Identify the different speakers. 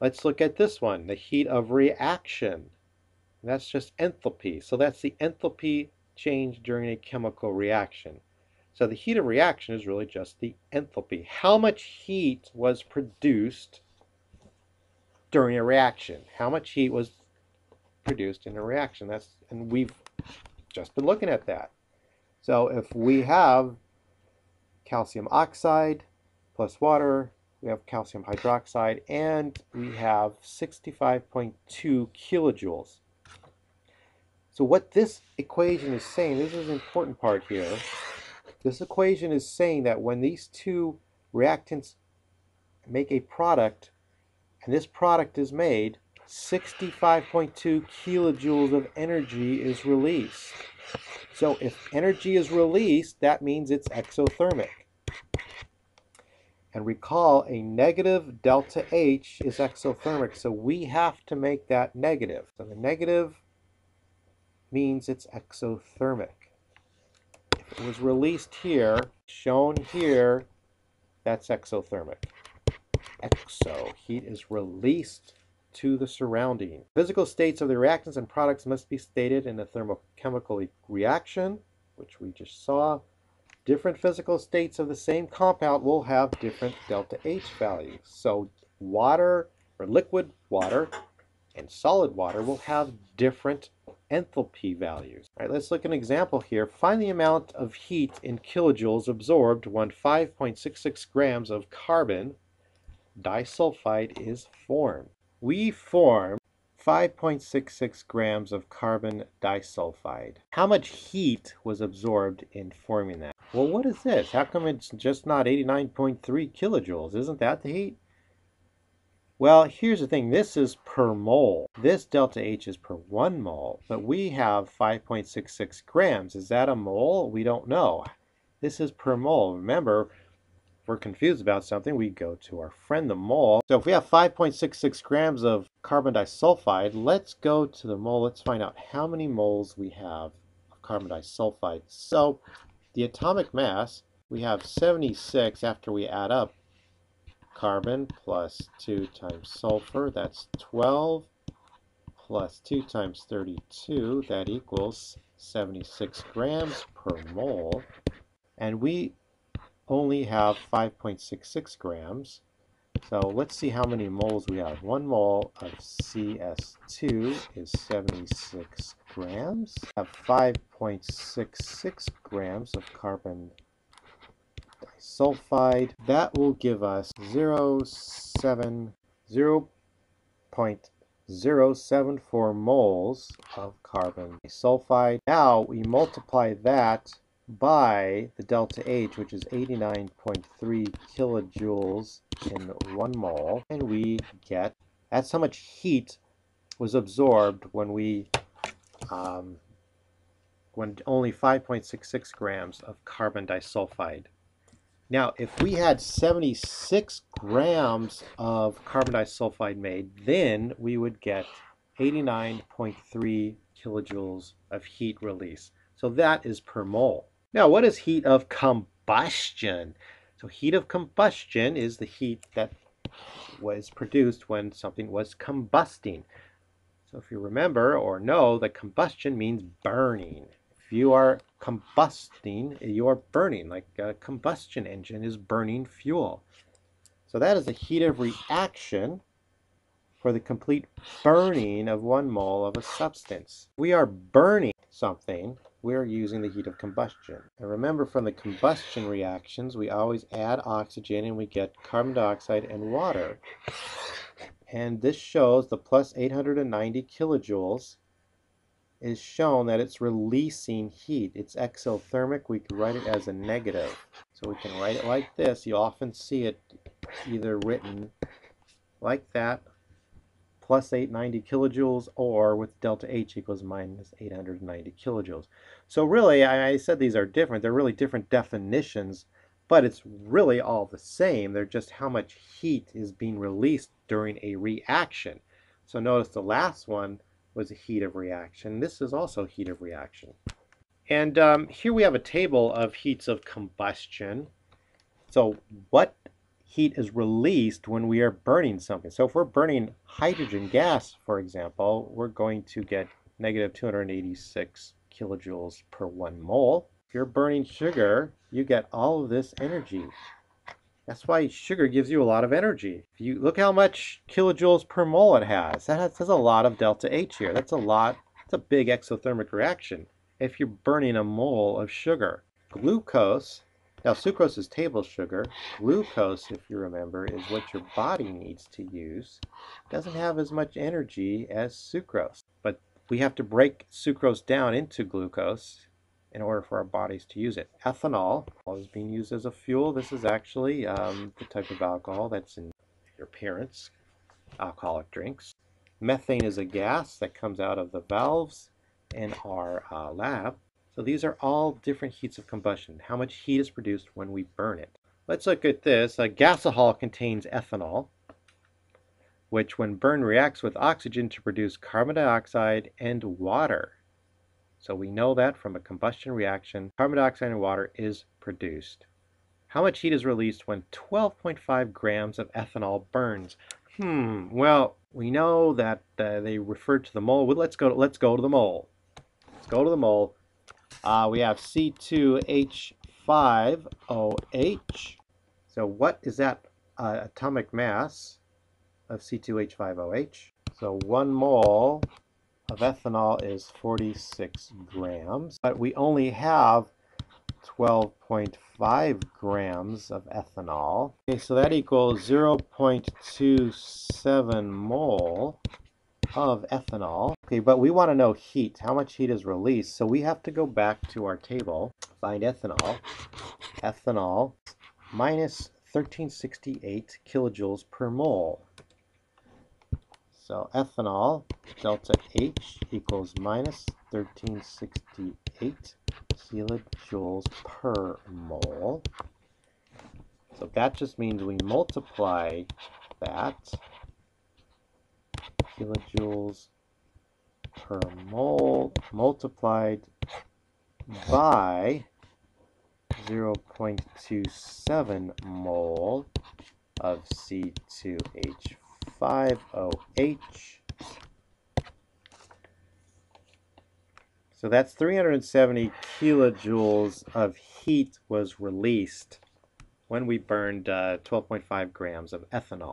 Speaker 1: Let's look at this one, the heat of reaction. That's just enthalpy. So that's the enthalpy change during a chemical reaction. So the heat of reaction is really just the enthalpy. How much heat was produced during a reaction? How much heat was produced in a reaction? And we've just been looking at that. So if we have calcium oxide plus water, we have calcium hydroxide, and we have 65.2 kilojoules. So what this equation is saying, this is an important part here, this equation is saying that when these two reactants make a product, and this product is made, 65.2 kilojoules of energy is released. So if energy is released, that means it's exothermic. And recall, a negative delta H is exothermic, so we have to make that negative. So the negative means it's exothermic. If it was released here, shown here, that's exothermic. Exo, heat is released to the surrounding. Physical states of the reactants and products must be stated in a thermochemical reaction, which we just saw. Different physical states of the same compound will have different delta H values. So water, or liquid water, and solid water will have different enthalpy values. All right, let's look at an example here. Find the amount of heat in kilojoules absorbed when 5.66 grams of carbon disulfide is formed. We form 5.66 grams of carbon disulfide. How much heat was absorbed in forming that? Well, what is this? How come it's just not 89.3 kilojoules? Isn't that the heat? Well, here's the thing. This is per mole. This delta H is per 1 mole, but we have 5.66 grams. Is that a mole? We don't know. This is per mole. Remember, if we're confused about something, we go to our friend the mole. So if we have 5.66 grams of carbon disulfide, let's go to the mole. Let's find out how many moles we have of carbon disulfide. So the atomic mass, we have 76 after we add up carbon plus 2 times sulfur, that's 12, plus 2 times 32, that equals 76 grams per mole. And we only have 5.66 grams. So let's see how many moles we have. 1 mole of CS2 is 76 grams. We have 5.66 grams of carbon disulfide. That will give us 0.074 moles of carbon disulfide. Now we multiply that by the delta H, which is 89.3 kilojoules in 1 mole, and we get, that's how much heat was absorbed when when only 5.66 grams of carbon disulfide. Now, if we had 76 grams of carbon disulfide made, then we would get 89.3 kilojoules of heat release. So that is per mole. Now, what is heat of combustion? So heat of combustion is the heat that was produced when something was combusting. So if you remember or know that combustion means burning. If you are combusting, you are burning, like a combustion engine is burning fuel. So that is the heat of reaction for the complete burning of 1 mole of a substance. We are burning something, we're using the heat of combustion. And remember, from the combustion reactions, we always add oxygen and we get carbon dioxide and water. And this shows the plus 890 kilojoules is shown that it's releasing heat. It's exothermic. We could write it as a negative. So we can write it like this. You often see it either written like that, plus 890 kilojoules, or with delta H equals minus 890 kilojoules. So really, I said these are different. They're really different definitions, but it's really all the same. They're just how much heat is being released during a reaction. So notice the last one was a heat of reaction. This is also heat of reaction. And here we have a table of heats of combustion. So what heat is released when we are burning something. So if we're burning hydrogen gas, for example, we're going to get negative 286 kilojoules per 1 mole. If you're burning sugar, you get all of this energy. That's why sugar gives you a lot of energy. If you look how much kilojoules per mole it has. That's a lot of delta H here. That's a lot. It's a big exothermic reaction if you're burning a mole of sugar. Glucose, now sucrose is table sugar. Glucose, if you remember, is what your body needs to use. It doesn't have as much energy as sucrose, but we have to break sucrose down into glucose in order for our bodies to use it. Ethanol is being used as a fuel. This is actually the type of alcohol that's in your parents' alcoholic drinks. Methane is a gas that comes out of the valves in our lab. So these are all different heats of combustion. How much heat is produced when we burn it. Let's look at this. A gasohol contains ethanol, which when burned reacts with oxygen to produce carbon dioxide and water. So we know that from a combustion reaction, carbon dioxide and water is produced. How much heat is released when 12.5 grams of ethanol burns? Well, we know that they referred to the mole. Well, let's go to the mole. Let's go to the mole. We have C2H5OH. So what is that atomic mass of C2H5OH? So 1 mole of ethanol is 46 grams, but we only have 12.5 grams of ethanol. Okay, so that equals 0.27 mole of ethanol. Okay, but we want to know heat, how much heat is released. So we have to go back to our table, find ethanol. Ethanol minus 1368 kilojoules per mole. So ethanol, delta H equals minus 1368 kilojoules per mole. So that just means we multiply that, kilojoules per mole, multiplied by 0.27 mole of C2H5OH. So that's 370 kilojoules of heat was released when we burned 12.5 grams of ethanol.